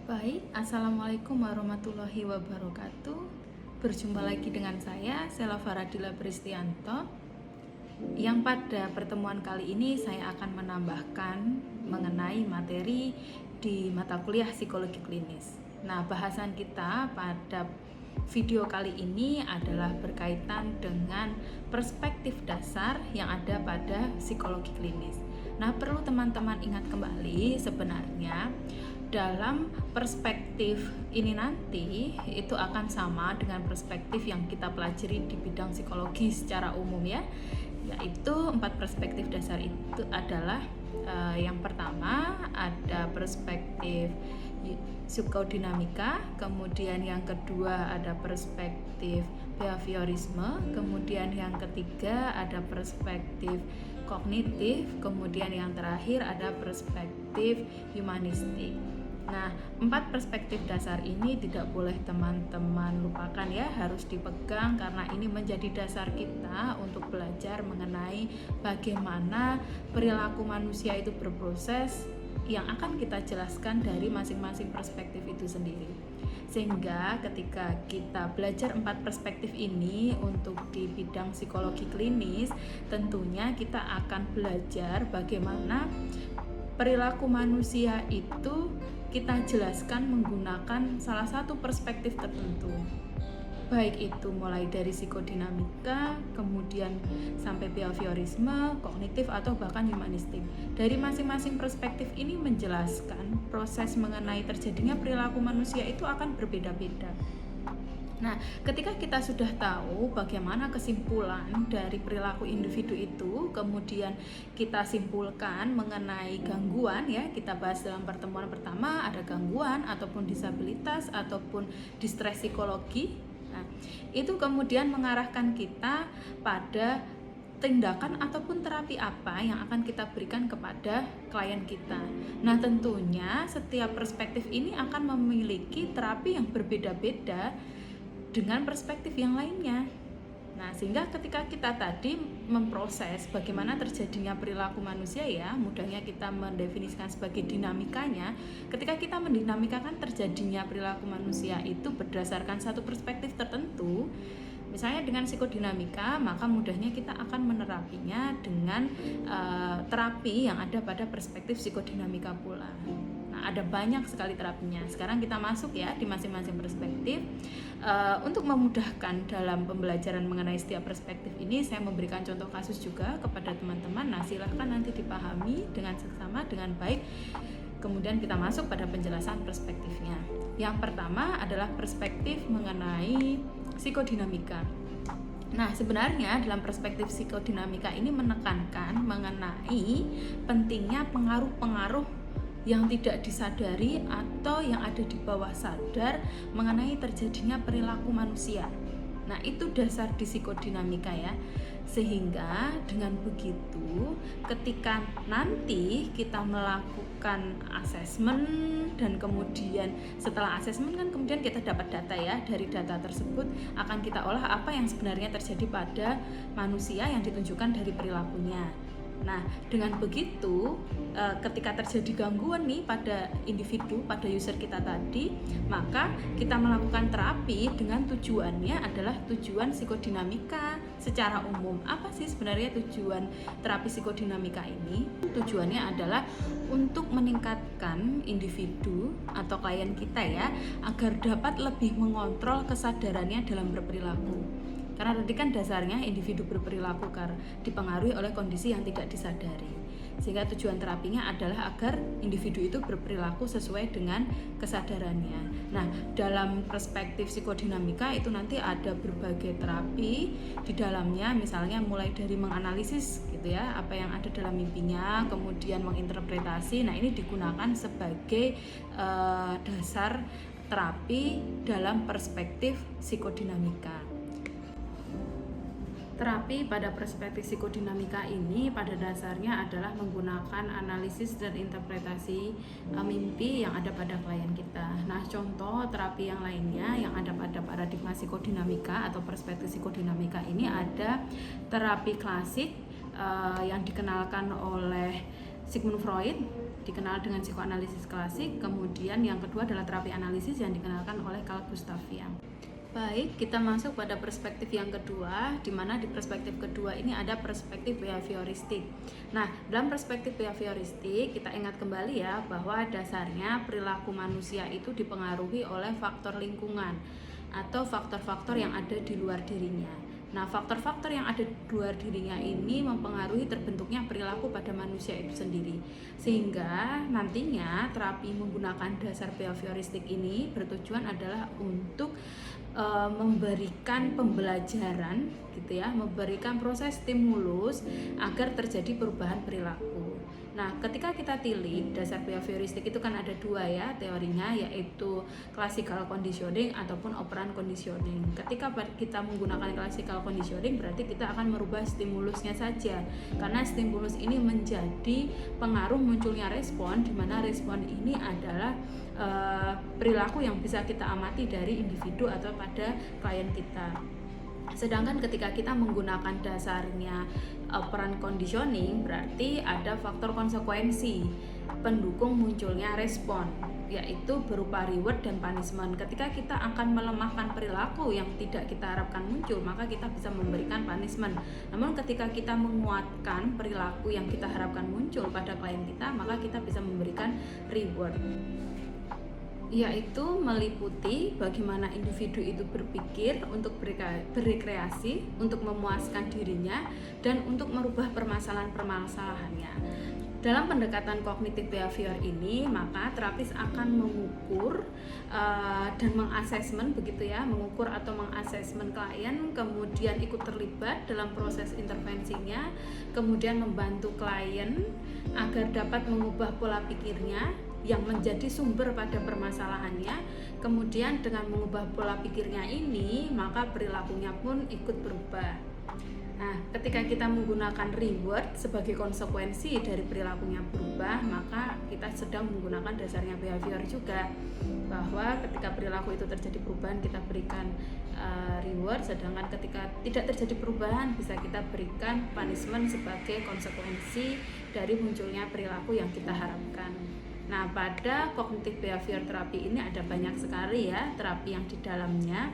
Baik, Assalamualaikum warahmatullahi wabarakatuh. Berjumpa lagi dengan saya, Sela Faradila Pristianto, yang pada pertemuan kali ini saya akan menambahkan mengenai materi di mata kuliah psikologi klinis. Nah, bahasan kita pada video kali ini adalah berkaitan dengan perspektif dasar yang ada pada psikologi klinis. Nah, perlu teman-teman ingat kembali sebenarnya dalam perspektif ini nanti itu akan sama dengan perspektif yang kita pelajari di bidang psikologi secara umum ya, yaitu 4 perspektif dasar itu adalah yang pertama ada perspektif psikodinamika, kemudian yang kedua ada perspektif behaviorisme, kemudian yang ketiga ada perspektif kognitif, kemudian yang terakhir ada perspektif humanistik. Nah, 4 perspektif dasar ini tidak boleh teman-teman lupakan ya, harus dipegang karena ini menjadi dasar kita untuk belajar mengenai bagaimana perilaku manusia itu berproses yang akan kita jelaskan dari masing-masing perspektif itu sendiri. Sehingga ketika kita belajar 4 perspektif ini untuk di bidang psikologi klinis, tentunya kita akan belajar bagaimana perilaku manusia itu kita jelaskan menggunakan salah satu perspektif tertentu, baik itu mulai dari psikodinamika, kemudian sampai behaviorisme, kognitif, atau bahkan humanistik. Dari masing-masing perspektif ini menjelaskan proses mengenai terjadinya perilaku manusia itu akan berbeda-beda. Nah, ketika kita sudah tahu bagaimana kesimpulan dari perilaku individu itu, kemudian kita simpulkan mengenai gangguan ya, kita bahas dalam pertemuan pertama ada gangguan ataupun disabilitas ataupun distres psikologi. Nah, itu kemudian mengarahkan kita pada tindakan ataupun terapi apa yang akan kita berikan kepada klien kita. Nah, tentunya setiap perspektif ini akan memiliki terapi yang berbeda-beda dengan perspektif yang lainnya. Nah, sehingga ketika kita tadi memproses bagaimana terjadinya perilaku manusia ya, mudahnya kita mendefinisikan sebagai dinamikanya. Ketika kita mendinamikakan terjadinya perilaku manusia itu berdasarkan satu perspektif tertentu, misalnya dengan psikodinamika, maka mudahnya kita akan menerapinya dengan terapi yang ada pada perspektif psikodinamika pula. Nah, ada banyak sekali terapinya. Sekarang kita masuk ya di masing-masing perspektif. Untuk memudahkan dalam pembelajaran mengenai setiap perspektif ini, saya memberikan contoh kasus juga kepada teman-teman. Nah, silahkan nanti dipahami dengan seksama, dengan baik. Kemudian kita masuk pada penjelasan perspektifnya. Yang pertama adalah perspektif mengenai psikodinamika. Nah, sebenarnya dalam perspektif psikodinamika ini menekankan mengenai pentingnya pengaruh-pengaruh yang tidak disadari atau yang ada di bawah sadar mengenai terjadinya perilaku manusia. Nah, itu dasar di psikodinamika ya. Sehingga dengan begitu ketika nanti kita melakukan asesmen dan kemudian setelah asesmen kan kemudian kita dapat data ya, dari data tersebut akan kita olah apa yang sebenarnya terjadi pada manusia yang ditunjukkan dari perilakunya. Nah, dengan begitu ketika terjadi gangguan nih pada individu, pada user kita tadi, maka kita melakukan terapi dengan tujuannya adalah tujuan psikodinamika secara umum. Apa sih sebenarnya tujuan terapi psikodinamika ini? Tujuannya adalah untuk meningkatkan individu atau klien kita ya, agar dapat lebih mengontrol kesadarannya dalam berperilaku. Karena tadi kan dasarnya individu berperilaku karena dipengaruhi oleh kondisi yang tidak disadari. Sehingga tujuan terapinya adalah agar individu itu berperilaku sesuai dengan kesadarannya. Nah, dalam perspektif psikodinamika itu nanti ada berbagai terapi di dalamnya, misalnya mulai dari menganalisis gitu ya, apa yang ada dalam mimpinya, kemudian menginterpretasi. Nah, ini digunakan sebagai dasar terapi dalam perspektif psikodinamika. Terapi pada perspektif psikodinamika ini pada dasarnya adalah menggunakan analisis dan interpretasi mimpi yang ada pada klien kita. Nah, contoh terapi yang lainnya yang ada pada paradigma psikodinamika atau perspektif psikodinamika ini ada terapi klasik yang dikenalkan oleh Sigmund Freud, dikenal dengan psikoanalisis klasik. Kemudian yang kedua adalah terapi analisis yang dikenalkan oleh Carl Gustav Jung. Baik, kita masuk pada perspektif yang kedua, di mana di perspektif kedua ini ada perspektif behavioristik. Nah, dalam perspektif behavioristik, kita ingat kembali ya bahwa dasarnya perilaku manusia itu dipengaruhi oleh faktor lingkungan atau faktor-faktor yang ada di luar dirinya. Nah, faktor-faktor yang ada di luar dirinya ini mempengaruhi terbentuknya perilaku pada manusia itu sendiri. Sehingga nantinya terapi menggunakan dasar behavioristik ini bertujuan adalah untuk memberikan pembelajaran gitu ya, memberikan proses stimulus agar terjadi perubahan perilaku. Nah, ketika kita tilik dasar behavioristik itu kan ada dua ya teorinya, yaitu classical conditioning ataupun operant conditioning. Ketika kita menggunakan classical conditioning berarti kita akan merubah stimulusnya saja, karena stimulus ini menjadi pengaruh munculnya respon, di mana respon ini adalah perilaku yang bisa kita amati dari individu atau pada klien kita. Sedangkan ketika kita menggunakan dasarnya operant conditioning berarti ada faktor konsekuensi pendukung munculnya respon, yaitu berupa reward dan punishment. Ketika kita akan melemahkan perilaku yang tidak kita harapkan muncul, maka kita bisa memberikan punishment. Namun ketika kita menguatkan perilaku yang kita harapkan muncul pada klien kita, maka kita bisa memberikan reward, yaitu meliputi bagaimana individu itu berpikir untuk berrekreasi, untuk memuaskan dirinya, dan untuk merubah permasalahan-permasalahannya. Dalam pendekatan kognitif behavior ini, maka terapis akan mengukur dan mengasesmen begitu ya, mengukur atau mengasesmen klien, kemudian ikut terlibat dalam proses intervensinya, kemudian membantu klien agar dapat mengubah pola pikirnya yang menjadi sumber pada permasalahannya. Kemudian dengan mengubah pola pikirnya ini, maka perilakunya pun ikut berubah. Nah, ketika kita menggunakan reward sebagai konsekuensi dari perilakunya berubah, maka kita sedang menggunakan dasarnya behavior juga, bahwa ketika perilaku itu terjadi perubahan kita berikan reward, sedangkan ketika tidak terjadi perubahan bisa kita berikan punishment sebagai konsekuensi dari munculnya perilaku yang kita harapkan. Nah, pada kognitif behavior terapi ini ada banyak sekali ya terapi yang di dalamnya.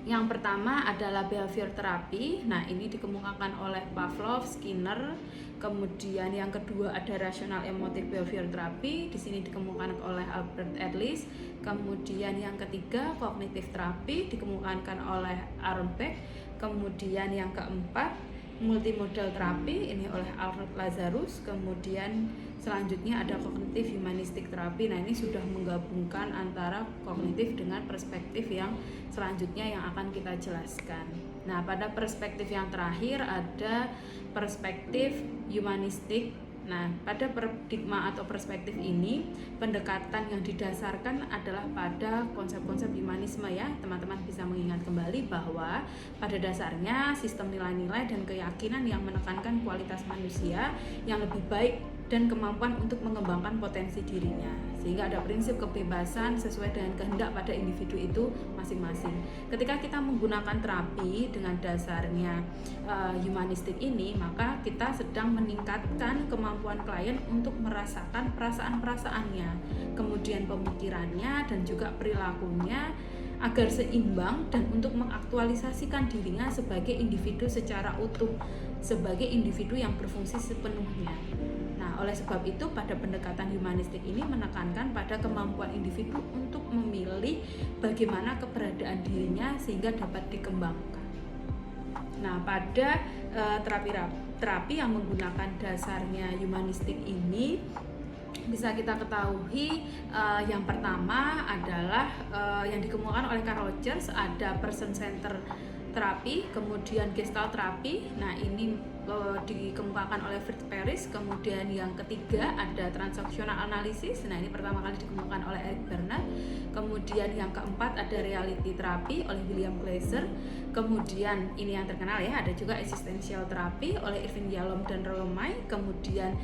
Yang pertama adalah behavior terapi. Nah, ini dikemukakan oleh Pavlov, Skinner. Kemudian yang kedua ada rational emotive behavior terapi. Di sini dikemukakan oleh Albert Ellis. Kemudian yang ketiga kognitif terapi dikemukakan oleh Aaron Beck. Kemudian yang keempat multimodal terapi, ini oleh Alfred Lazarus. Kemudian selanjutnya ada kognitif humanistik terapi. Nah, ini sudah menggabungkan antara kognitif dengan perspektif yang selanjutnya yang akan kita jelaskan. Nah, pada perspektif yang terakhir ada perspektif humanistik. Nah, pada paradigma atau perspektif ini, pendekatan yang didasarkan adalah pada konsep-konsep humanisme ya. Teman-teman bisa mengingat kembali bahwa pada dasarnya sistem nilai-nilai dan keyakinan yang menekankan kualitas manusia yang lebih baik dan kemampuan untuk mengembangkan potensi dirinya, sehingga ada prinsip kebebasan sesuai dengan kehendak pada individu itu masing-masing. Ketika kita menggunakan terapi dengan dasarnya humanistik ini, maka kita sedang meningkatkan kemampuan klien untuk merasakan perasaan-perasaannya, kemudian pemikirannya dan juga perilakunya agar seimbang dan untuk mengaktualisasikan dirinya sebagai individu secara utuh, sebagai individu yang berfungsi sepenuhnya. Nah, oleh sebab itu pada pendekatan humanistik ini menekankan pada kemampuan individu untuk memilih bagaimana keberadaan dirinya sehingga dapat dikembangkan. Nah, pada terapi yang menggunakan dasarnya humanistik ini bisa kita ketahui yang pertama adalah yang dikemukakan oleh Carl Rogers, ada person center terapi, kemudian gestalt terapi. Nah, ini dikemukakan oleh Fritz Perls. Kemudian yang ketiga ada transaksional analisis. Nah, ini pertama kali dikemukakan oleh Eric Bernard. Kemudian yang keempat ada reality terapi oleh William Glasser. Kemudian ini yang terkenal ya, ada juga existential terapi oleh Irvin Yalom dan Rollo May. Kemudian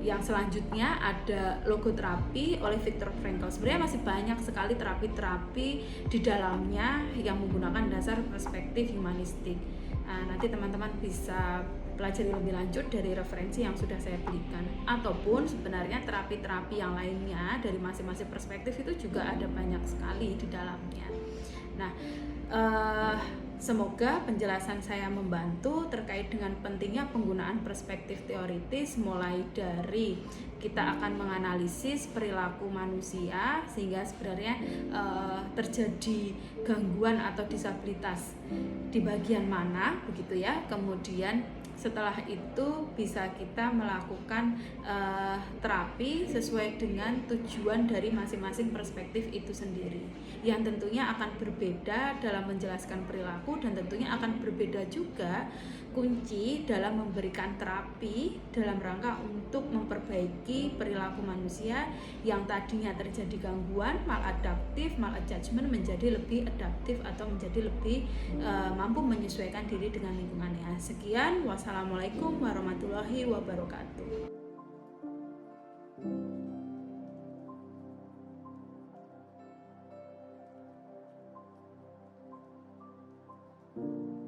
yang selanjutnya ada logoterapi oleh Viktor Frankl. Sebenarnya masih banyak sekali terapi-terapi di dalamnya yang menggunakan dasar perspektif humanistik. Nanti teman-teman bisa pelajari lebih lanjut dari referensi yang sudah saya berikan, ataupun sebenarnya terapi-terapi yang lainnya dari masing-masing perspektif itu juga ada banyak sekali di dalamnya. Nah, semoga penjelasan saya membantu terkait dengan pentingnya penggunaan perspektif teoritis, mulai dari kita akan menganalisis perilaku manusia sehingga sebenarnya terjadi gangguan atau disabilitas di bagian mana, begitu ya. Kemudian setelah itu bisa kita melakukan terapi sesuai dengan tujuan dari masing-masing perspektif itu sendiri, yang tentunya akan berbeda dalam menjelaskan perilaku, dan tentunya akan berbeda juga kunci dalam memberikan terapi dalam rangka untuk memperbaiki perilaku manusia yang tadinya terjadi gangguan, maladaptif, maladjustment, menjadi lebih adaptif atau menjadi lebih mampu menyesuaikan diri dengan lingkungannya. Sekian, wassalamualaikum warahmatullahi wabarakatuh.